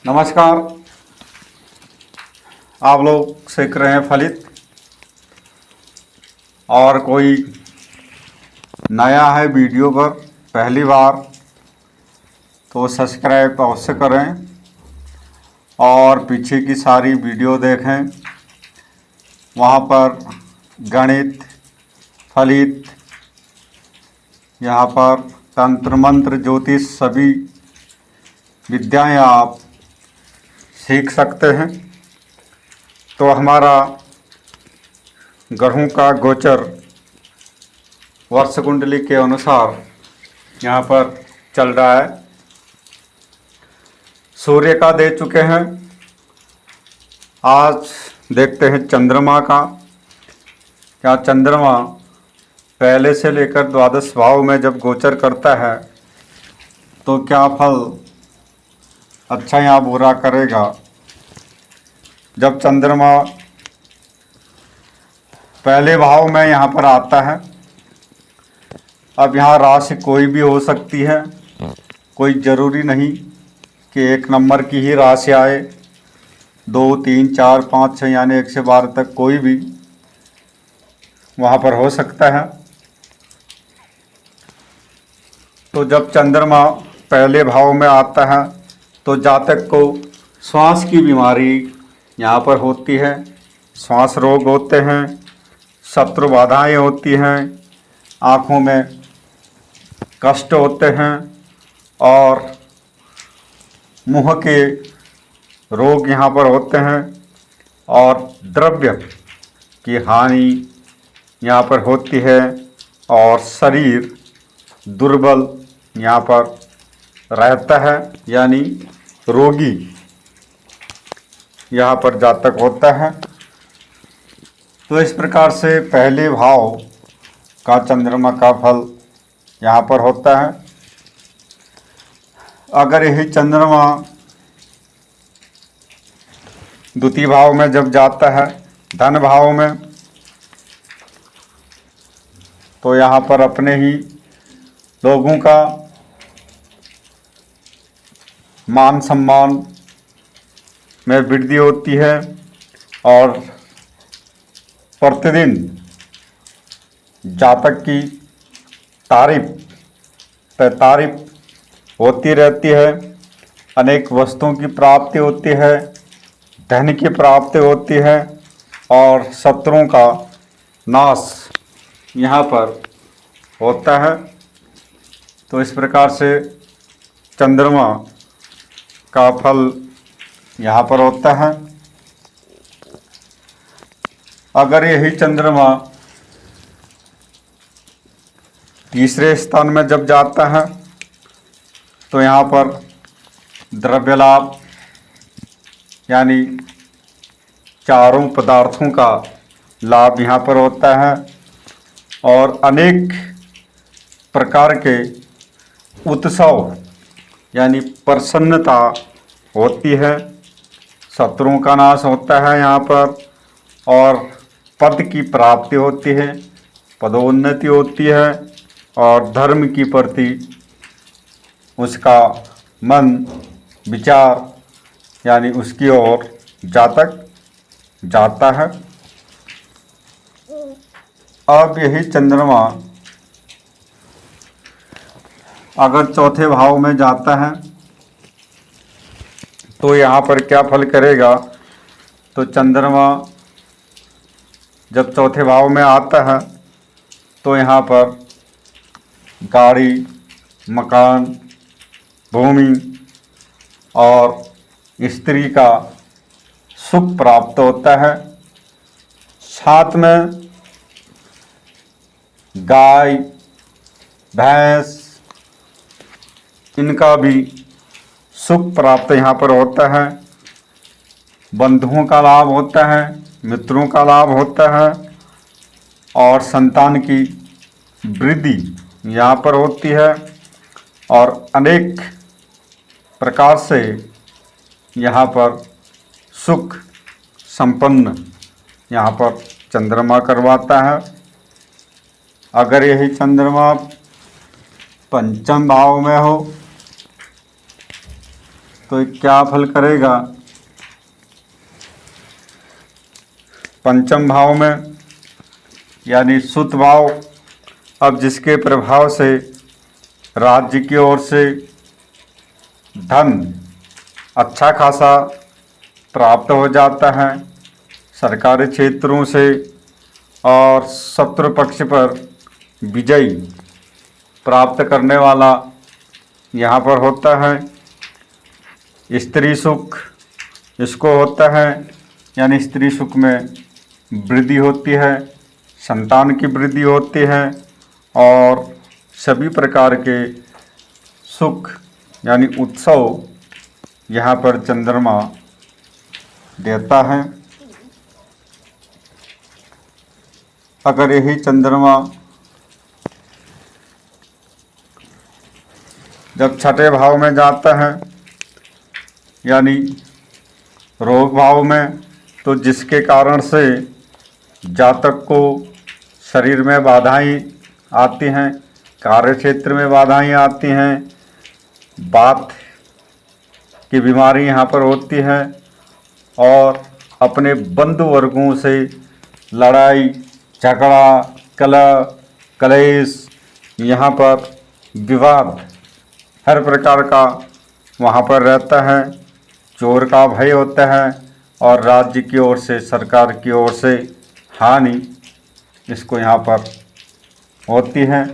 नमस्कार। आप लोग सीख रहे हैं फलित, और कोई नया है वीडियो पर पहली बार तो सब्सक्राइब अवश्य करें और पीछे की सारी वीडियो देखें। वहाँ पर गणित, फलित, यहाँ पर तंत्र मंत्र ज्योतिष सभी विद्याएं आप सीख सकते हैं। तो हमारा ग्रहों का गोचर वर्ष कुंडली के अनुसार यहाँ पर चल रहा है। सूर्य का दे चुके हैं, आज देखते हैं चंद्रमा का। क्या चंद्रमा पहले से लेकर द्वादश भाव में जब गोचर करता है तो क्या फल अच्छा या बुरा करेगा। जब चंद्रमा पहले भाव में यहाँ पर आता है, अब यहाँ राशि कोई भी हो सकती है, कोई ज़रूरी नहीं कि एक नंबर की ही राशि आए। 2, 3, 4, 5, 6 यानी 1 से 12 तक कोई भी वहाँ पर हो सकता है। तो जब चंद्रमा पहले भाव में आता है तो जातक को श्वास की बीमारी यहाँ पर होती है, श्वास रोग होते हैं, शत्रु बाधाएं होती हैं, आँखों में कष्ट होते हैं और मुंह के रोग यहाँ पर होते हैं और द्रव्य की हानि यहाँ पर होती है और शरीर दुर्बल यहाँ पर रहता है, यानी रोगी यहाँ पर जातक होता है। तो इस प्रकार से पहले भाव का चंद्रमा का फल यहाँ पर होता है। अगर यही चंद्रमा द्वितीय भाव में जब जाता है, धन भाव में, तो यहाँ पर अपने ही लोगों का मान सम्मान में वृद्धि होती है और प्रतिदिन जातक की तारीफ पे तारीफ होती रहती है। अनेक वस्तुओं की प्राप्ति होती है, धन की प्राप्ति होती है और शत्रुओं का नाश यहाँ पर होता है। तो इस प्रकार से चंद्रमा का फल यहाँ पर होता है। अगर यही चंद्रमा तीसरे स्थान में जब जाता है तो यहाँ पर द्रव्य लाभ यानी चारों पदार्थों का लाभ यहाँ पर होता है और अनेक प्रकार के उत्सव यानी प्रसन्नता होती है। शत्रुओं का नाश होता है यहाँ पर और पद की प्राप्ति होती है, पदोन्नति होती है और धर्म की प्रति उसका मन विचार यानी उसकी ओर जातक जाता है। अब यही चंद्रमा अगर चौथे भाव में जाता है तो यहाँ पर क्या फल करेगा। तो चंद्रमा जब चौथे भाव में आता है तो यहाँ पर गाड़ी, मकान, भूमि और स्त्री का सुख प्राप्त होता है। साथ में गाय, भैंस, इनका भी सुख प्राप्त यहाँ पर होता है। बंधुओं का लाभ होता है, मित्रों का लाभ होता है और संतान की वृद्धि यहाँ पर होती है और अनेक प्रकार से यहाँ पर सुख संपन्न यहाँ पर चंद्रमा करवाता है। अगर यही चंद्रमा पंचम भाव में हो तो ये क्या फल करेगा। पंचम भाव में यानी सुत भाव, अब जिसके प्रभाव से राज्य की ओर से धन अच्छा खासा प्राप्त हो जाता है सरकारी क्षेत्रों से, और शत्रु पक्ष पर विजय प्राप्त करने वाला यहाँ पर होता है। स्त्री सुख इसको होता है, यानी स्त्री सुख में वृद्धि होती है, संतान की वृद्धि होती है, और सभी प्रकार के सुख यानी उत्सव यहाँ पर चंद्रमा देता है। अगर यही चंद्रमा जब छठे भाव में जाता है यानी रोग भाव में, तो जिसके कारण से जातक को शरीर में बाधाएं आती हैं, कार्य क्षेत्र में बाधाएं आती हैं, बात की बीमारी यहाँ पर होती है, और अपने बंधु वर्गों से लड़ाई झगड़ा कलह कलेश, यहाँ पर विवाद हर प्रकार का वहाँ पर रहता है। चोर का भय होता है, और राज्य की ओर से सरकार की ओर से हानि इसको यहाँ पर होती है।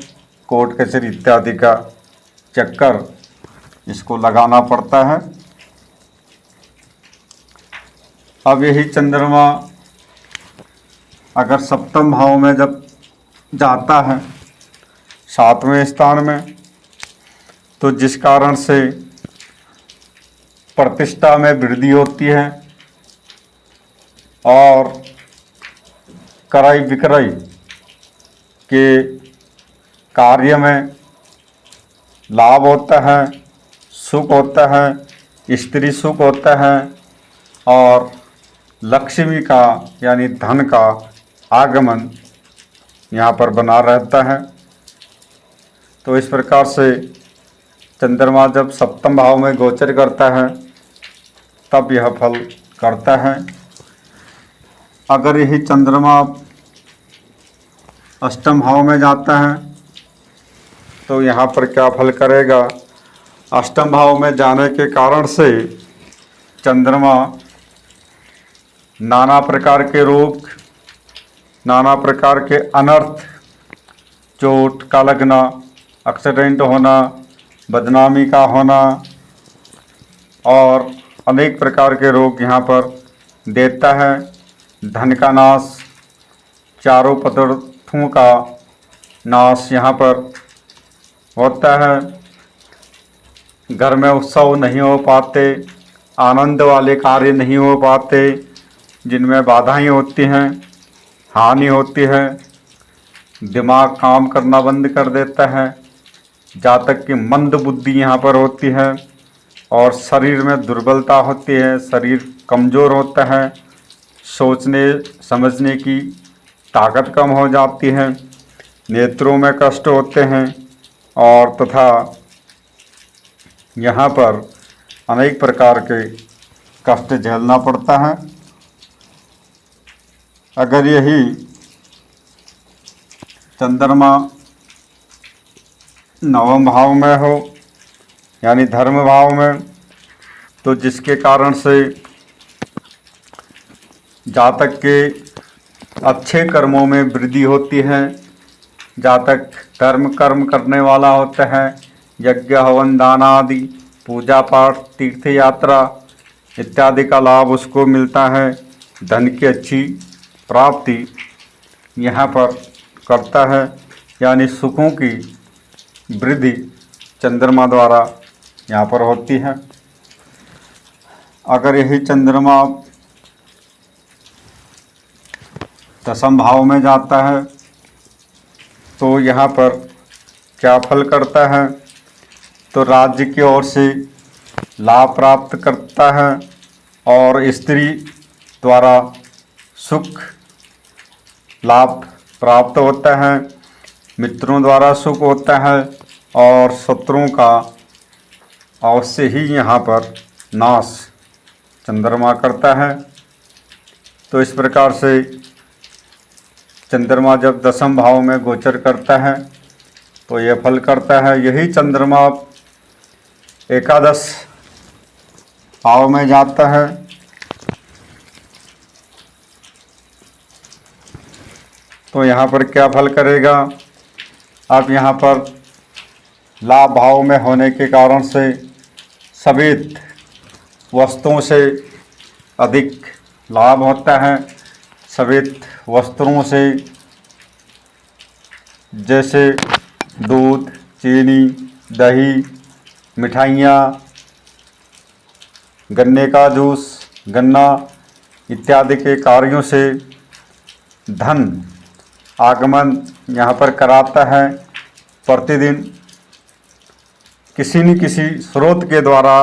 कोर्ट कचहरी इत्यादि का चक्कर इसको लगाना पड़ता है। अब यही चंद्रमा अगर सप्तम भाव में जब जाता है 7वें स्थान में, तो जिस कारण से प्रतिष्ठा में वृद्धि होती है और क्रय विक्रय के कार्य में लाभ होता है, सुख होता है, स्त्री सुख होता है, और लक्ष्मी का यानी धन का आगमन यहाँ पर बना रहता है। तो इस प्रकार से चंद्रमा जब सप्तम भाव में गोचर करता है तब यह फल करता है। अगर यही चंद्रमा अष्टम भाव में जाता है तो यहाँ पर क्या फल करेगा। अष्टम भाव में जाने के कारण से चंद्रमा नाना प्रकार के रोग, नाना प्रकार के अनर्थ, चोट का लगना, एक्सीडेंट होना, बदनामी का होना, और अनेक प्रकार के रोग यहाँ पर देता है। धन का नाश, चारों पदार्थों का नाश यहाँ पर होता है। घर में उत्सव नहीं हो पाते, आनंद वाले कार्य नहीं हो पाते, जिनमें बाधाएं होती हैं, हानि होती है। दिमाग काम करना बंद कर देता है, जातक की मंद बुद्धि यहाँ पर होती है, और शरीर में दुर्बलता होती है, शरीर कमज़ोर होता है, सोचने समझने की ताकत कम हो जाती है, नेत्रों में कष्ट होते हैं, और तथा यहाँ पर अनेक प्रकार के कष्ट झेलना पड़ता है। अगर यही चंद्रमा नवम भाव में हो यानी धर्म भाव में, तो जिसके कारण से जातक के अच्छे कर्मों में वृद्धि होती है, जातक धर्म कर्म करने वाला होता है, यज्ञ हवन दान आदि पूजा पाठ तीर्थ यात्रा इत्यादि का लाभ उसको मिलता है, धन की अच्छी प्राप्ति यहाँ पर करता है, यानी सुखों की वृद्धि चंद्रमा द्वारा यहाँ पर होती है। अगर यही चंद्रमा दसम भाव में जाता है तो यहाँ पर क्या फल करता है, तो राज्य की ओर से लाभ प्राप्त करता है, और स्त्री द्वारा सुख लाभ प्राप्त होता है, मित्रों द्वारा सुख होता है, और शत्रुओं का अवश्य ही यहाँ पर नाश चंद्रमा करता है। तो इस प्रकार से चंद्रमा जब 10वें भाव में गोचर करता है तो यह फल करता है। यही चंद्रमा एकादश भाव में जाता है तो यहाँ पर क्या फल करेगा। अब यहाँ पर लाभ भाव में होने के कारण से सभी वस्तुओं से अधिक लाभ होता है। सभी वस्तुओं से जैसे दूध, चीनी, दही, मिठाइयाँ, गन्ने का जूस, गन्ना इत्यादि के कार्यों से धन आगमन यहाँ पर कराता है। प्रतिदिन किसी न किसी स्रोत के द्वारा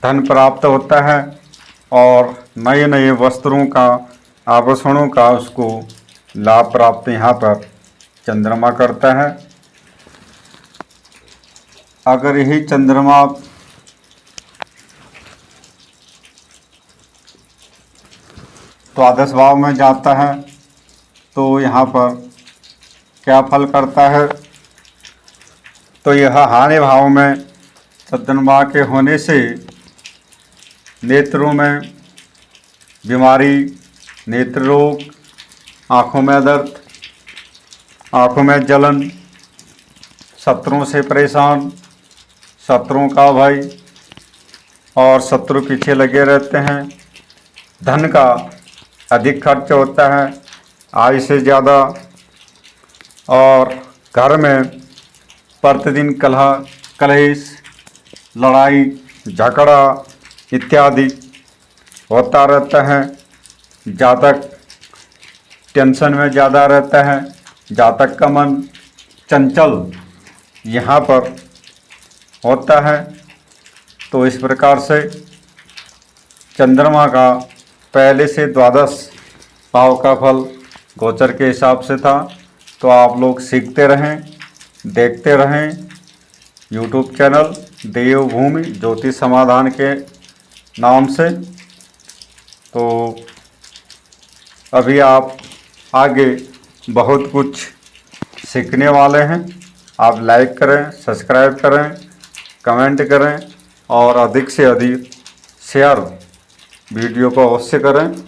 धन प्राप्त होता है और नए नए वस्त्रों का, आभूषणों का उसको लाभ प्राप्त यहाँ पर चंद्रमा करता है। अगर यही चंद्रमा द्वादश भाव में जाता है तो यहाँ पर क्या फल करता है। तो यह हानि भाव में चंद्रमा के होने से नेत्रों में बीमारी, नेत्र रोग, आँखों में दर्द, आँखों में जलन, शत्रुओं से परेशान, शत्रुओं का भय और शत्रु पीछे लगे रहते हैं। धन का अधिक खर्च होता है, आय से ज़्यादा, और घर में प्रतिदिन कलह, कलेश, लड़ाई, झगड़ा इत्यादि होता रहता है। जातक टेंशन में ज़्यादा रहता है, जातक का मन चंचल यहाँ पर होता है। तो इस प्रकार से चंद्रमा का पहले से द्वादश भाव का फल गोचर के हिसाब से था। तो आप लोग सीखते रहें, देखते रहें। यूट्यूब चैनल देवभूमि ज्योतिष समाधान के नाम से। तो अभी आप आगे बहुत कुछ सीखने वाले हैं। आप लाइक करें, सब्सक्राइब करें, कमेंट करें और अधिक से अधिक शेयर वीडियो को अवश्य करें।